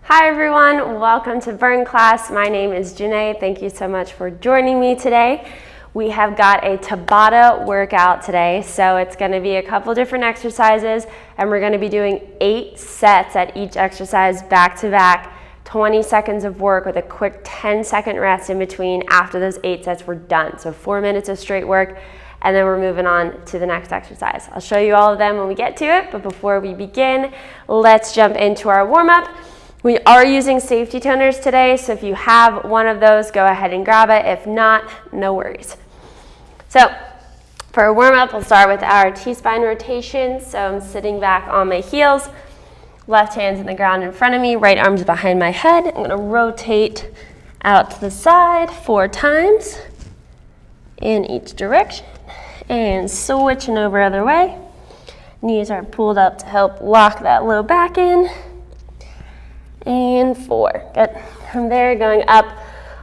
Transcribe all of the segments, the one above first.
Hi everyone, welcome to Burn class. My name is Janae. Thank you so much for joining me today. We have got a Tabata workout today, so it's going to be a couple different exercises, and we're going to be doing 8 sets at each exercise back to back, 20 seconds of work with a quick 10-second rest in between after those 8 sets were done. So 4 minutes of straight work, and then we're moving on to the next exercise. I'll show you all of them when we get to it, but before we begin, let's jump into our warm-up. We are using safety toners today, so if you have one of those, go ahead and grab it. If not, no worries. So for a warm-up, we'll start with our T-spine rotation. So I'm sitting back on my heels, left hand's in the ground in front of me, right arm's behind my head. I'm gonna rotate out to the side 4 times in each direction and switching over other way. Knees are pulled up to help lock that low back in. And 4, good. From there, going up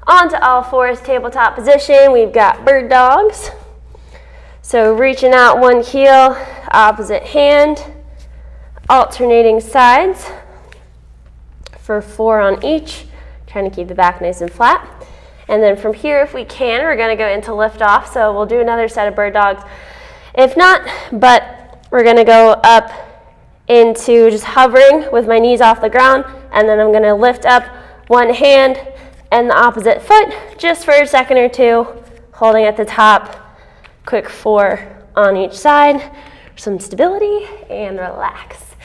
onto all fours, tabletop position. We've got bird dogs. So reaching out one heel, opposite hand, alternating sides for 4 on each, trying to keep the back nice and flat. And then from here, if we can, we're gonna go into lift off. So we'll do another set of bird dogs. If not, but we're gonna go up into just hovering with my knees off the ground, and then I'm going to lift up one hand and the opposite foot just for a second or 2, holding at the top. Quick 4 on each side, some stability, and relax.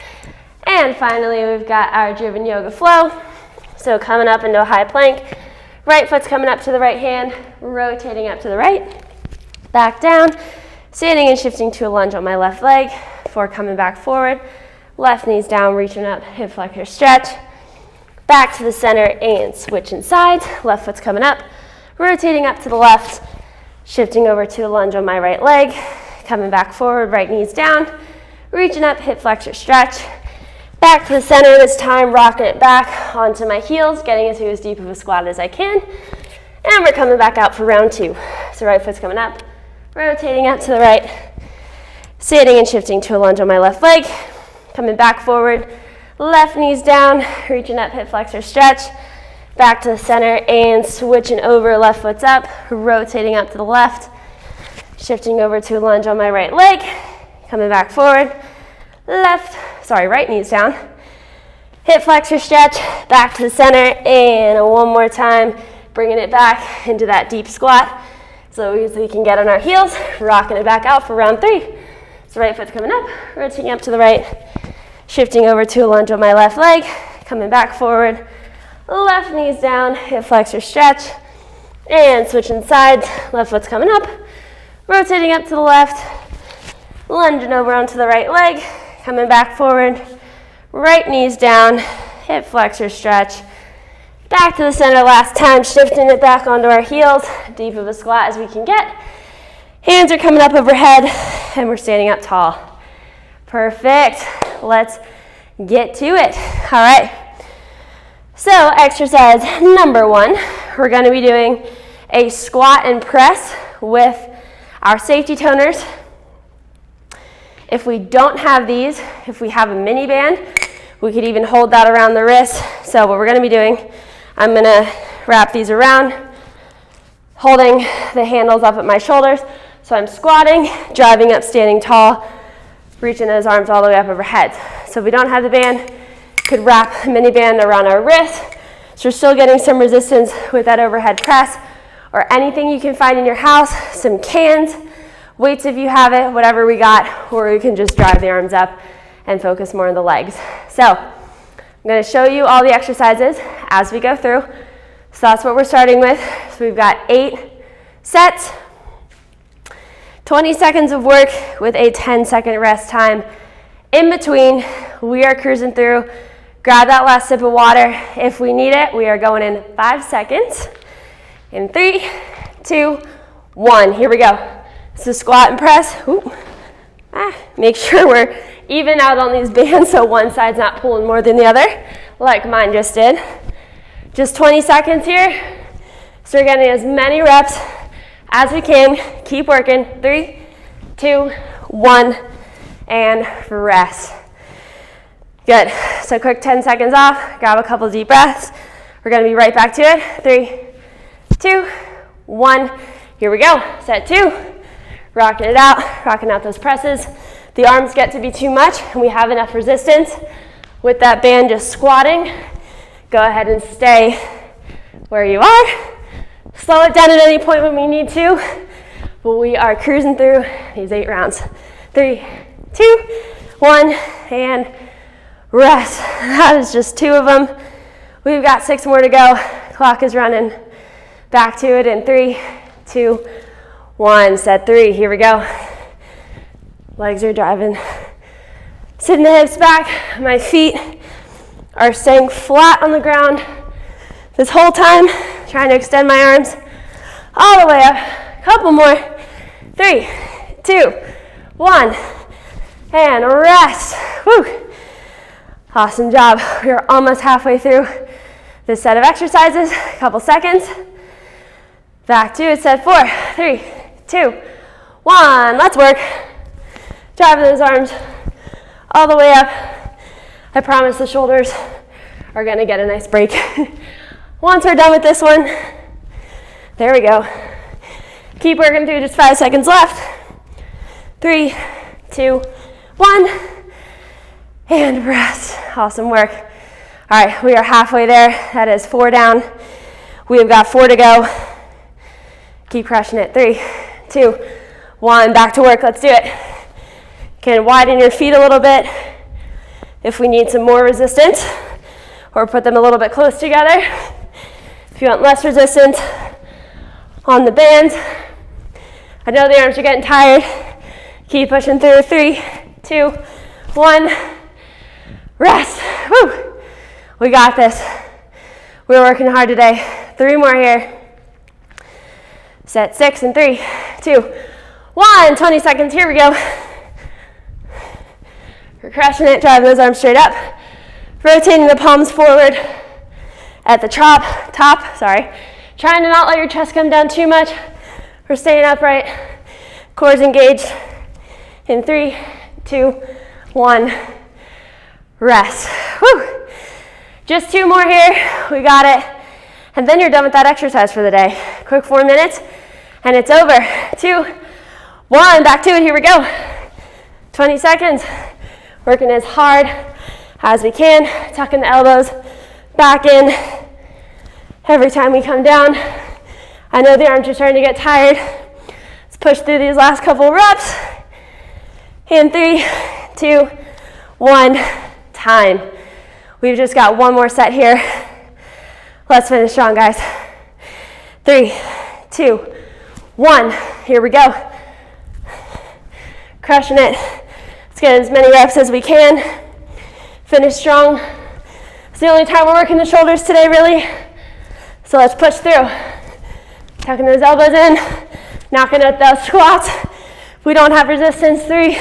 And finally, we've got our driven yoga flow. So coming up into a high plank, right foot's coming up to the right hand, rotating up to the right, back down, standing and shifting to a lunge on my left leg, 4 coming back forward, left knee's down, reaching up, hip flexor stretch, back to the center and switching sides, left foot's coming up, rotating up to the left, shifting over to a lunge on my right leg, coming back forward, right knee's down, reaching up, hip flexor stretch, back to the center this time, rocking it back onto my heels, getting into as deep of a squat as I can, and we're coming back out for round 2. So right foot's coming up, rotating up to the right, standing and shifting to a lunge on my left leg, coming back forward, left knee's down, reaching up, hip flexor stretch, back to the center and switching over, left foot's up, rotating up to the left, shifting over to a lunge on my right leg, coming back forward, right knee's down, hip flexor stretch, back to the center, and one more time, bringing it back into that deep squat so we can get on our heels, rocking it back out for round 3. So right foot's coming up, rotating up to the right, shifting over to a lunge on my left leg, coming back forward, left knee's down, hip flexor stretch, and switching sides, left foot's coming up, rotating up to the left, lunging over onto the right leg, coming back forward, right knee's down, hip flexor stretch, back to the center last time, shifting it back onto our heels, deep of a squat as we can get. Hands are coming up overhead, and we're standing up tall. Perfect. Let's get to it. All right. So exercise number 1, we're going to be doing a squat and press with our safety toners. If we don't have these, if we have a mini band, we could even hold that around the wrist. So what we're going to be doing, I'm going to wrap these around, holding the handles up at my shoulders. So I'm squatting, driving up, standing tall, reaching those arms all the way up overhead. So if we don't have the band, could wrap a mini band around our wrist. So we're still getting some resistance with that overhead press, or anything you can find in your house, some cans, weights if you have it, whatever we got, or you can just drive the arms up and focus more on the legs. So I'm going to show you all the exercises as we go through. So that's what we're starting with. So we've got 8 sets, 20 seconds of work with a 10-second rest time. In between, we are cruising through. Grab that last sip of water. If we need it, we are going in 5 seconds. In 3, 2, 1. Here we go. So squat and press. Make sure we're even out on these bands so one side's not pulling more than the other, like mine just did. Just 20 seconds here. So we're getting as many reps as we can. Keep working. 3, 2, 1, and rest. Good. So quick 10 seconds off. Grab a couple deep breaths. We're going to be right back to it. 3, 2, 1. Here we go. Set 2. Rocking it out. Rocking out those presses. The arms get to be too much and we have enough resistance with that band just squatting. Go ahead and stay where you are. Slow it down at any point when we need to. But we are cruising through these 8 rounds. 3, 2, 1, and rest. That is just 2 of them. We've got 6 more to go. Clock is running. Back to it in 3, 2, 1. Set 3. Here we go. Legs are driving. Sitting the hips back. My feet are staying flat on the ground this whole time. Trying to extend my arms all the way up. Couple more. 3, 2, 1. And rest. Woo. Awesome job. We are almost halfway through this set of exercises. A couple seconds. Back to it. Set 4. 3, 2, 1. Let's work. Drive those arms all the way up. I promise the shoulders are going to get a nice break. Once we're done with this one, there we go. Keep working through, just 5 seconds left. 3, 2, 1, and rest. Awesome work. All right, we are halfway there. That is 4 down. We have got 4 to go. Keep crushing it. 3, 2, 1, back to work. Let's do it. Can widen your feet a little bit if we need some more resistance, or put them a little bit close together. If you want less resistance on the bands. I know the arms are getting tired. Keep pushing through. 3, 2, 1. Rest. Woo. We got this. We're working hard today. 3 more here. Set 6 and 3, 2, 1. 20 seconds. Here we go. We're crushing it. Drive those arms straight up. Rotating the palms forward at the top. Trying to not let your chest come down too much. We're staying upright. Core's engaged. In 3, 2, 1. Rest. Whew. Just 2 more here. We got it. And then you're done with that exercise for the day. Quick 4 minutes and it's over. 2, 1. Back to it. Here we go. 20 seconds. Working as hard as we can. Tucking the elbows back in. Every time we come down. I know the arms are starting to get tired. Let's push through these last couple reps. In 3, 2, 1. Time. We've just got 1 more set here. Let's finish strong, guys. 3, 2, 1. Here we go. Crushing it. Let's get as many reps as we can. Finish strong. It's the only time we're working the shoulders today, really. So let's push through. Tucking those elbows in. Knocking out those squats. If we don't have resistance, 3,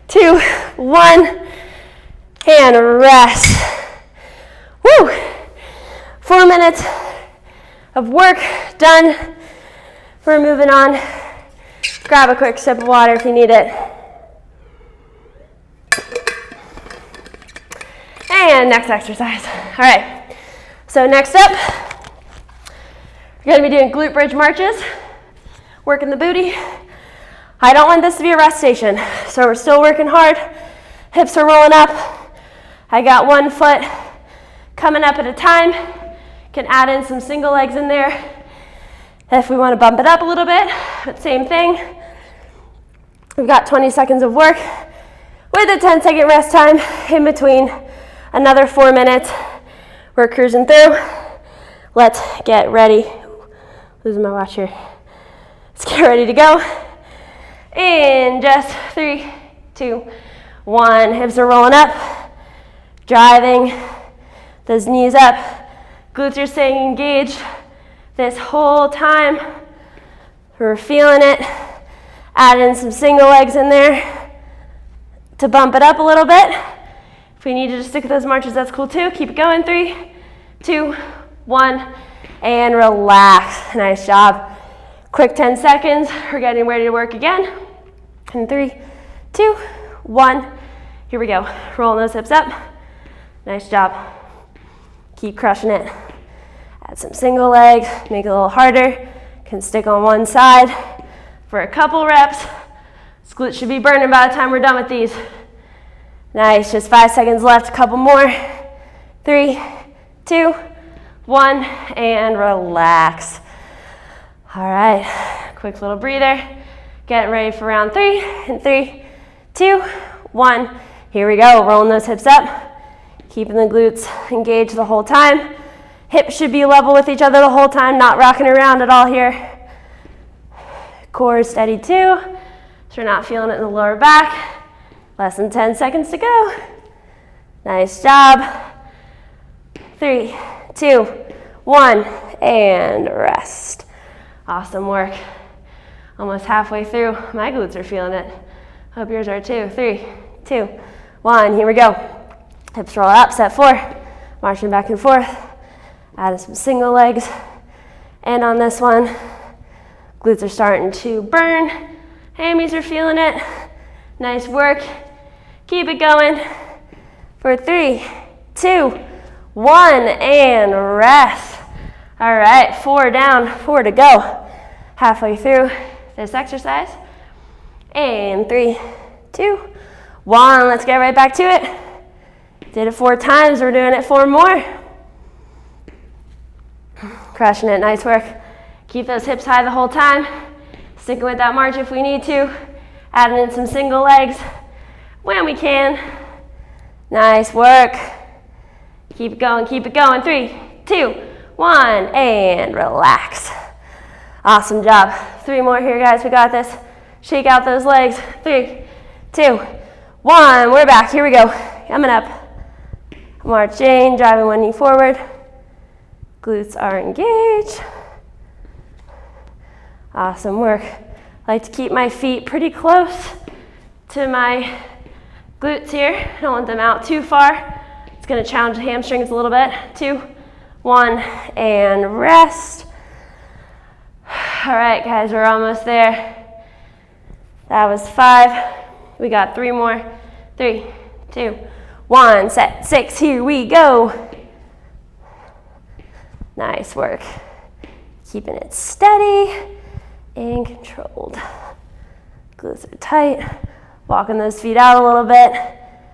2, 1. And rest. Woo! 4 minutes of work done. We're moving on. Grab a quick sip of water if you need it. And next exercise. All right. So next up, we're going to be doing glute bridge marches. Working the booty. I don't want this to be a rest station, so we're still working hard. Hips are rolling up. I got 1 foot coming up at a time. Can add in some single legs in there if we want to bump it up a little bit, but same thing. We've got 20 seconds of work with a 10-second rest time in between. Another 4 minutes. We're cruising through. Let's get ready. Losing my watch here. Let's get ready to go. In just 3, 2, 1. Hips are rolling up. Driving those knees up. Glutes are staying engaged this whole time. We're feeling it. Add in some single legs in there to bump it up a little bit. If we need to just stick with those marches, that's cool too. Keep it going. 3, 2, 1, and relax. Nice job. Quick 10 seconds. We're getting ready to work again. In 3, 2, 1. Here we go. Rolling those hips up. Nice job. Keep crushing it. Add some single leg, make it a little harder. Can stick on one side for a couple reps. This glute should be burning by the time we're done with these. Nice, just 5 seconds left, a couple more. 3, 2, 1, and relax. All right, quick little breather. Getting ready for round 3, in 3, 2, 1. Here we go, rolling those hips up. Keeping the glutes engaged the whole time. Hips should be level with each other the whole time, not rocking around at all here. Core steady too, so you're not feeling it in the lower back. Less than 10 seconds to go. Nice job. 3, 2, 1, and rest. Awesome work. Almost halfway through. My glutes are feeling it. Hope yours are too. 3, 2, 1, here we go. Hips roll up, set 4. Marching back and forth. Adding some single legs. And on this one, glutes are starting to burn. Hammies are feeling it. Nice work. Keep it going for 3, 2, 1, and rest. All right, 4 down, 4 to go. Halfway through this exercise. And 3, 2, 1. Let's get right back to it. Did it 4 times, we're doing it 4 more. Crushing it, nice work. Keep those hips high the whole time. Sticking with that march if we need to. Adding in some single legs when we can. Nice work. Keep it going, keep it going. 3, 2, 1, and relax. Awesome job. 3 more here, guys, we got this. Shake out those legs. 3, 2, 1, we're back, here we go. Coming up. Marching, driving one knee forward. Glutes are engaged. Awesome work. I like to keep my feet pretty close to my glutes here. I don't want them out too far. It's going to challenge the hamstrings a little bit. 2, 1, and rest. All right, guys, we're almost there. That was 5. We got 3 more. 3, 2, 1, set 6, here we go. Nice work. Keeping it steady and controlled. Glutes are tight. Walking those feet out a little bit.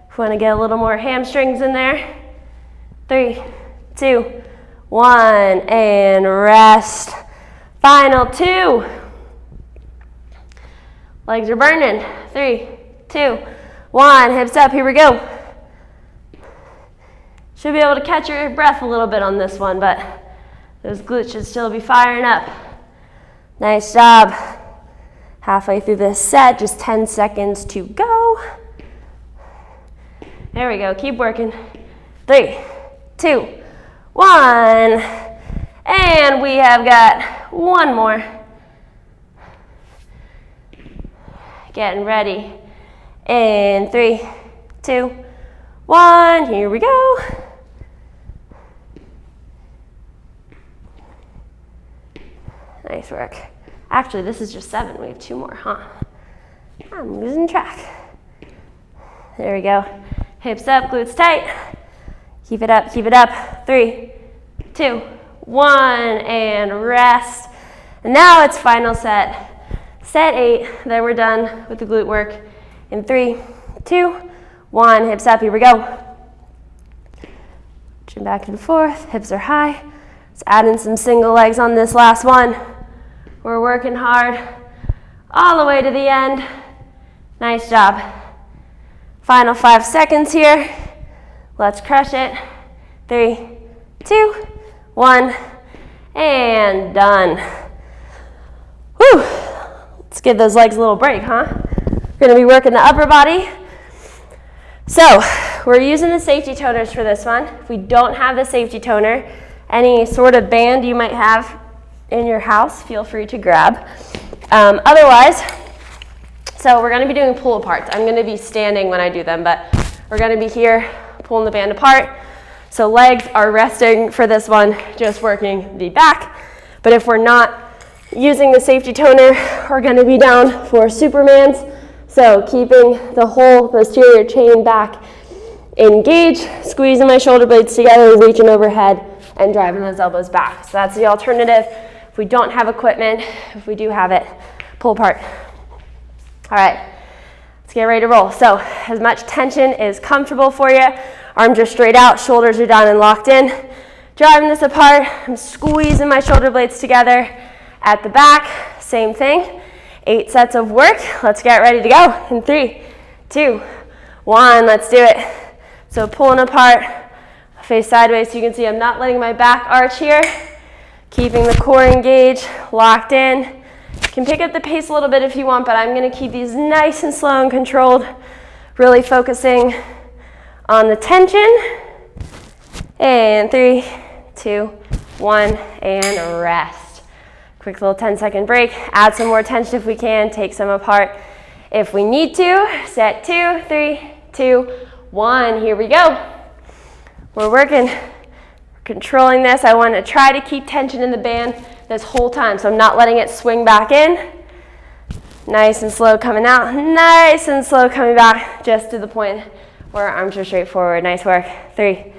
If we want to get a little more hamstrings in there. 3, 2, 1, and rest. Final 2. Legs are burning. 3, 2, 1, hips up, here we go. Should be able to catch your breath a little bit on this one, but those glutes should still be firing up. Nice job. Halfway through this set, just 10 seconds to go. There we go, keep working. 3, 2, 1. And we have got 1 more. Getting ready. In 3, 2, 1, here we go. Nice work. Actually, this is just 7. We have 2 more, huh? I'm losing track. There we go. Hips up, glutes tight. Keep it up, keep it up. 3, 2, 1, and rest. And now it's final set. Set 8, then we're done with the glute work. In 3, 2, 1, hips up, here we go. Chin back and forth, hips are high. Let's add in some single legs on this last one. We're working hard all the way to the end. Nice job. Final 5 seconds here. Let's crush it. 3, 2, 1, and done. Whew. Let's give those legs a little break, huh? We're gonna be working the upper body. So we're using the safety toners for this one. If we don't have the safety toner, any sort of band you might have in your house, feel free to grab. Otherwise, so we're gonna be doing pull aparts. I'm gonna be standing when I do them, but we're gonna be here pulling the band apart. So legs are resting for this one, just working the back. But if we're not using the safety toner, we're gonna be down for Supermans. So keeping the whole posterior chain back engage, squeezing my shoulder blades together, reaching overhead, and driving those elbows back. So that's the alternative. If we don't have equipment, if we do have it, pull apart. All right, let's get ready to roll. So as much tension is comfortable for you. Arms are straight out, shoulders are down and locked in. Driving this apart, I'm squeezing my shoulder blades together. At the back, same thing. 8 sets of work. Let's get ready to go. In 3, 2, 1, let's do it. So pulling apart, face sideways so you can see I'm not letting my back arch here. Keeping the core engaged, locked in. You can pick up the pace a little bit if you want, but I'm gonna keep these nice and slow and controlled, really focusing on the tension. And 3, 2, 1, and rest. Quick little 10-second break. Add some more tension if we can. Take some apart if we need to. Set 2, 3, 2, 1. Here we go. We're working, controlling this. I want to try to keep tension in the band this whole time, so I'm not letting it swing back in. Nice and slow coming out. Nice and slow coming back, just to the point where our arms are straight forward. Nice work. 3,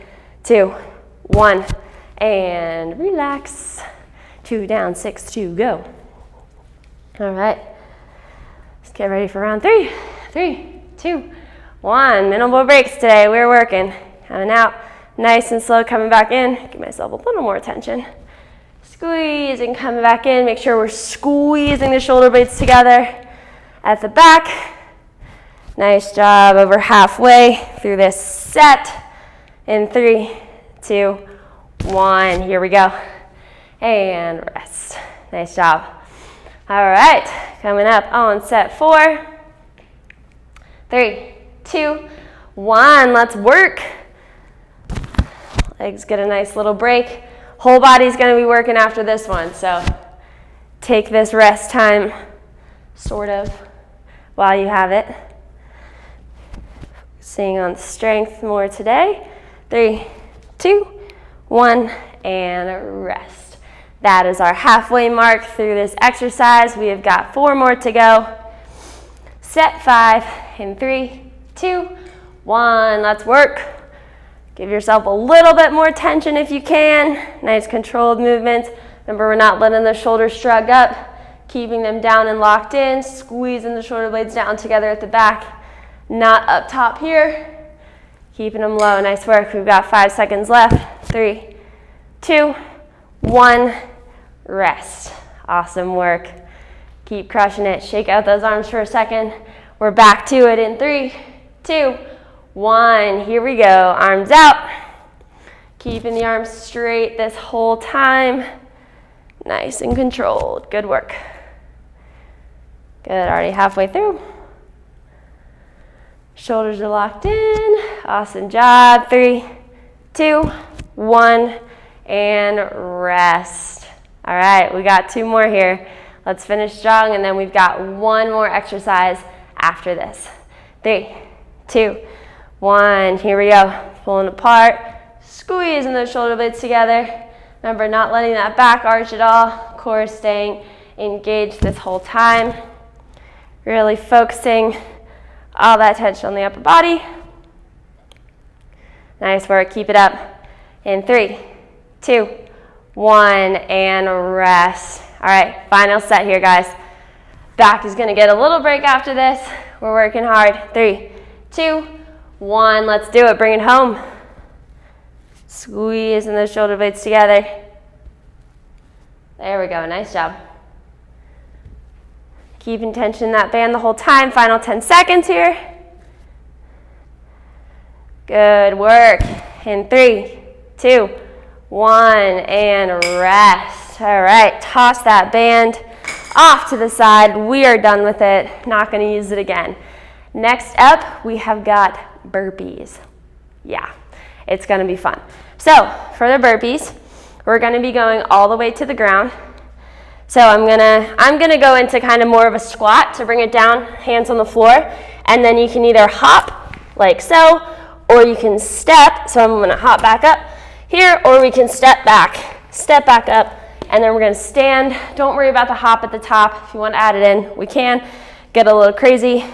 2, 1, and relax. 2 down, 6, 2, go. All right, let's get ready for round 3. 3, 2, 1. Minimal breaks today. We're working. Coming out, nice and slow coming back in. Give myself a little more tension. Squeezing, coming back in. Make sure we're squeezing the shoulder blades together. At the back, nice job. Over halfway through this set. In 3, 2, 1. Here we go. And rest. Nice job. All right, coming up on set 4. 3, 2, 1. Let's work. Legs get a nice little break. Whole body's going to be working after this one, so take this rest time, sort of, while you have it. Focusing on strength more today. 3, 2, 1, and rest. That is our halfway mark through this exercise. We have got 4 more to go. Set 5 in 3, 2, 1. Let's work. Give yourself a little bit more tension if you can. Nice controlled movements. Remember, we're not letting the shoulders shrug up, keeping them down and locked in, squeezing the shoulder blades down together at the back, not up top here. Keeping them low. Nice work. We've got 5 seconds left. 3, 2, 1. Rest. Awesome work. Keep crushing it. Shake out those arms for a second. We're back to it in 3, 2, 1. Here we go. Arms out. Keeping the arms straight this whole time. Nice and controlled. Good work. Good. Already halfway through. Shoulders are locked in. Awesome job. 3, 2, 1, and rest. All right, we got 2 more here. Let's finish strong, and then we've got 1 more exercise after this. 3, 2, 1. Here we go. Pulling apart, squeezing those shoulder blades together. Remember, not letting that back arch at all. Core staying engaged this whole time. Really focusing all that tension on the upper body. Nice work. Keep it up. In 3, 2, 1, and rest. All right, final set here, guys. Back is going to get a little break after this. We're working hard. 3, 2, 1. Let's do it. Bring it home. Squeezing those shoulder blades together. There we go. Nice job. Keeping tension in that band the whole time. Final 10 seconds here. Good work. In 3, 2, 1, and rest. All right, toss that band off to the side. We are done with it. Not going to use it again. Next up, we have got burpees. Yeah, it's going to be fun. So for the burpees, we're going to be going all the way to the ground. So I'm gonna go into kind of more of a squat to bring it down, hands on the floor, and then you can either hop like so, or you can step. So I'm gonna hop back up here, or we can step back up, and then we're gonna stand. Don't worry about the hop at the top. If you want to add it in, we can. Get a little crazy.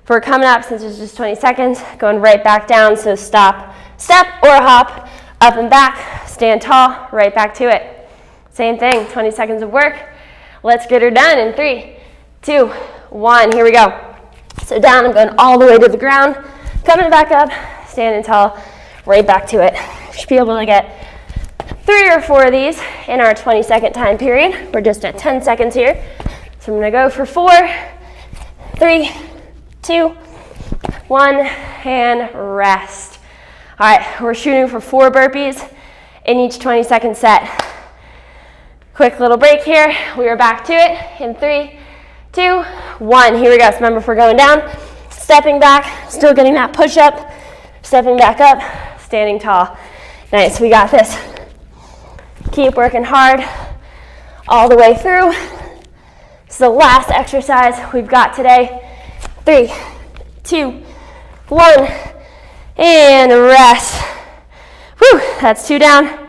If we're coming up, since it's just 20 seconds, going right back down, so stop, step, or hop, up and back, stand tall, right back to it. Same thing, 20 seconds of work. Let's get her done in 3, 2, 1, here we go. So down, I'm going all the way to the ground, coming back up, standing tall, right back to it. Should be able to get 3 or 4 of these in our 20-second time period. We're just at 10 seconds here. So I'm gonna go for 4, 3, 2, 1, and rest. All right, we're shooting for 4 burpees in each 20-second set. Quick little break here. We are back to it in 3, 2, 1. Here we go. So remember, if we're going down, stepping back, still getting that push up, stepping back up, standing tall. Nice, we got this. Keep working hard all the way through. This is the last exercise we've got today. 3, 2, 1, and rest. Whew, that's 2 down.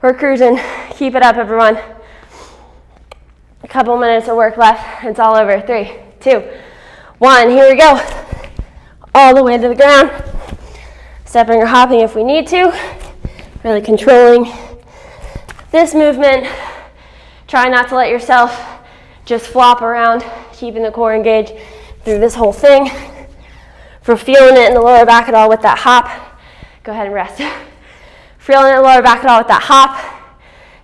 We're cruising. Keep it up, everyone. A couple minutes of work left. It's all over. 3, 2, 1. Here we go. All the way to the ground. Stepping or hopping if we need to. Really controlling this movement. Try not to let yourself just flop around, keeping the core engaged through this whole thing. If we're feeling it in the lower back at all with that hop, go ahead and rest. Feeling it in the lower back at all with that hop,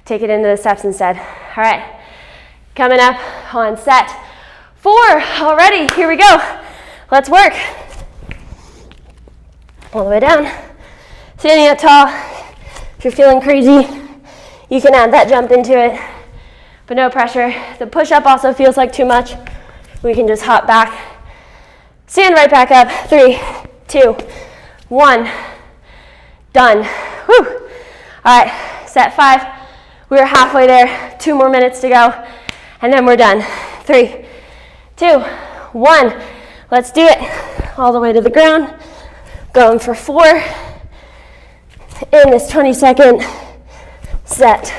take it into the steps instead. All right, coming up on set 4 already. Here we go. Let's work. All the way down. Standing up tall. If you're feeling crazy, you can add that jump into it, but no pressure. The push-up also feels like too much. We can just hop back. Stand right back up. 3, 2, 1. Done. Whew. All right, set 5. We are halfway there. 2 more minutes to go, and then we're done. 3, 2, 1. Let's do it. All the way to the ground. Going for 4 in this 20-second set.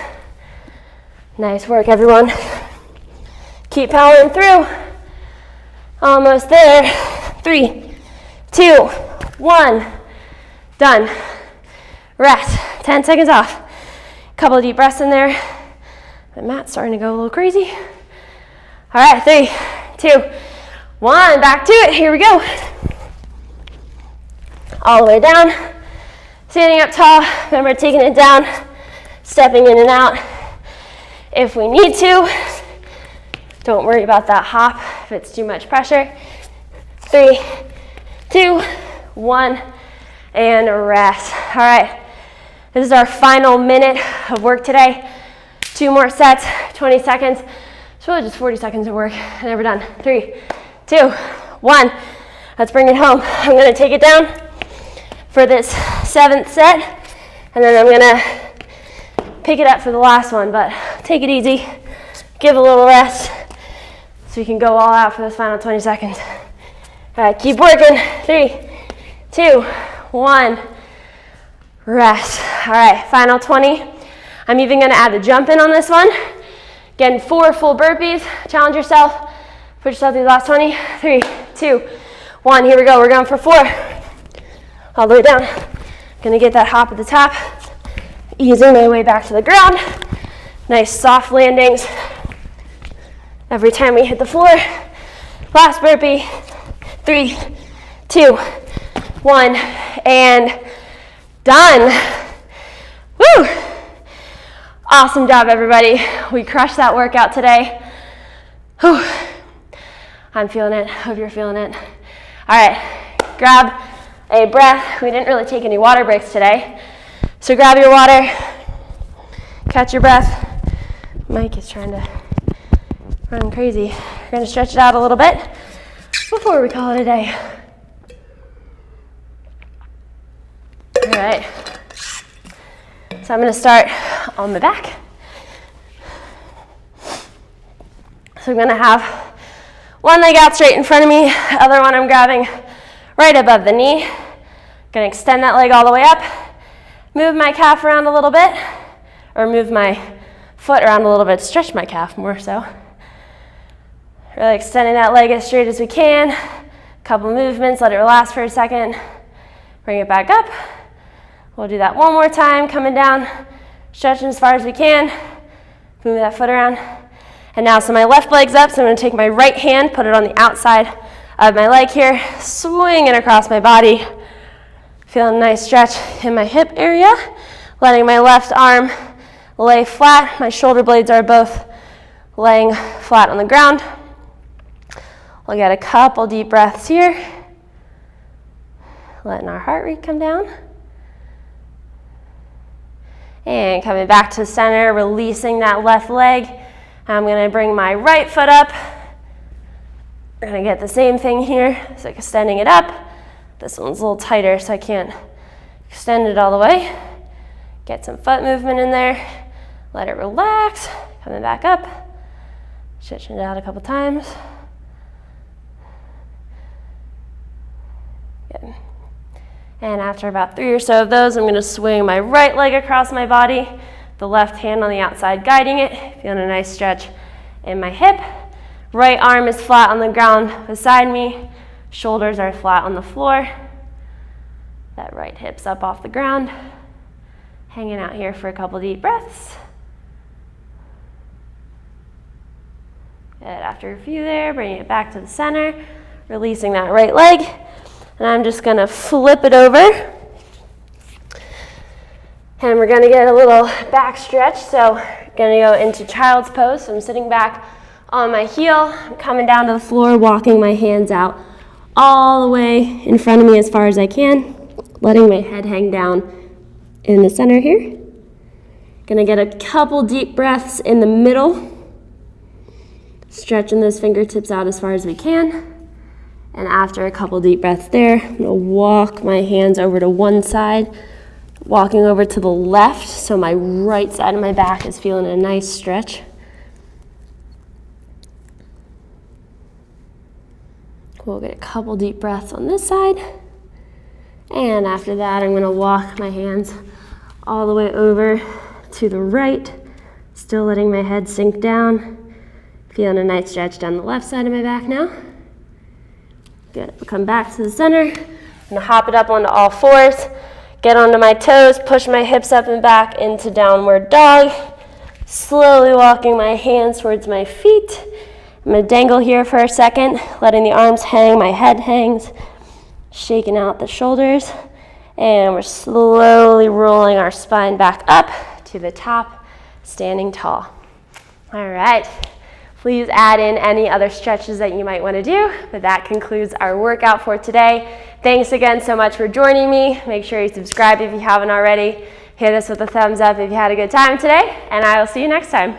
Nice work, everyone. Keep powering through. Almost there. 3, 2, 1. Done. Rest. 10 seconds off. Couple of deep breaths in there. The mat's starting to go a little crazy. All right, 3, 2, 1. Back to it. Here we go. All the way down. Standing up tall. Remember, taking it down. Stepping in and out if we need to. Don't worry about that hop if it's too much pressure. 3, 2, 1, and rest. All right, this is our final minute of work today. 2 more sets, 20 seconds. It's really just 40 seconds of work, and then we're done. 3, 2, 1. Let's bring it home. I'm gonna take it down for this 7th set, and then I'm gonna pick it up for the last one, but take it easy, give a little rest, so you can go all out for those final 20 seconds. All right, keep working. 3, 2, 1, rest. All right, final 20. I'm even gonna add the jump in on this one. Again, 4 full burpees. Challenge yourself. Put yourself through the last 20. 3, 2, 1, here we go. We're going for 4. All the way down. Gonna get that hop at the top. Easing my way back to the ground. Nice soft landings every time we hit the floor. Last burpee. 3, 2, 1, and done. Woo! Awesome job, everybody. We crushed that workout today. Whew. I'm feeling it. Hope you're feeling it. All right, grab a breath. We didn't really take any water breaks today. So grab your water, catch your breath. Mike is trying to run crazy. We're gonna stretch it out a little bit before we call it a day. All right, so I'm gonna start on the back. So I'm gonna have one leg out straight in front of me, other one I'm grabbing right above the knee. Gonna extend that leg all the way up. Move my calf around a little bit, or move my foot around a little bit, stretch my calf more so. Really extending that leg as straight as we can. Couple movements, let it relax for a second. Bring it back up. We'll do that one more time, coming down, stretching as far as we can. Move that foot around. And now, so my left leg's up, so I'm gonna take my right hand, put it on the outside of my leg here, swing it across my body. Feeling a nice stretch in my hip area. Letting my left arm lay flat. My shoulder blades are both laying flat on the ground. We'll get a couple deep breaths here. Letting our heart rate come down. And coming back to center, releasing that left leg. I'm gonna bring my right foot up. We're gonna get the same thing here, so extending it up. This one's a little tighter, so I can't extend it all the way. Get some foot movement in there. Let it relax. Coming back up. Stretching it out a couple times. Good. And after about 3 or so of those, I'm gonna swing my right leg across my body, the left hand on the outside guiding it, feeling a nice stretch in my hip. Right arm is flat on the ground beside me, shoulders are flat on the floor. That right hip's up off the ground. Hanging out here for a couple deep breaths. Good, after a few there, bringing it back to the center, releasing that right leg. And I'm just gonna flip it over. And we're gonna get a little back stretch. So we're gonna go into child's pose. So I'm sitting back on my heel, I'm coming down to the floor, walking my hands out all the way in front of me as far as I can, letting my head hang down in the center here. Gonna get a couple deep breaths in the middle, stretching those fingertips out as far as we can. And after a couple deep breaths there, I'm gonna walk my hands over to one side, walking over to the left, so my right side of my back is feeling a nice stretch. We'll get a couple deep breaths on this side. And after that, I'm gonna walk my hands all the way over to the right, still letting my head sink down. Feeling a nice stretch down the left side of my back now. Good, we'll come back to the center. I'm gonna hop it up onto all fours, get onto my toes, push my hips up and back into downward dog. Slowly walking my hands towards my feet. I'm gonna dangle here for a second, letting the arms hang, my head hangs, shaking out the shoulders. And we're slowly rolling our spine back up to the top, standing tall. All right. Please add in any other stretches that you might want to do, but that concludes our workout for today. Thanks again so much for joining me. Make sure you subscribe if you haven't already. Hit us with a thumbs up if you had a good time today, and I will see you next time.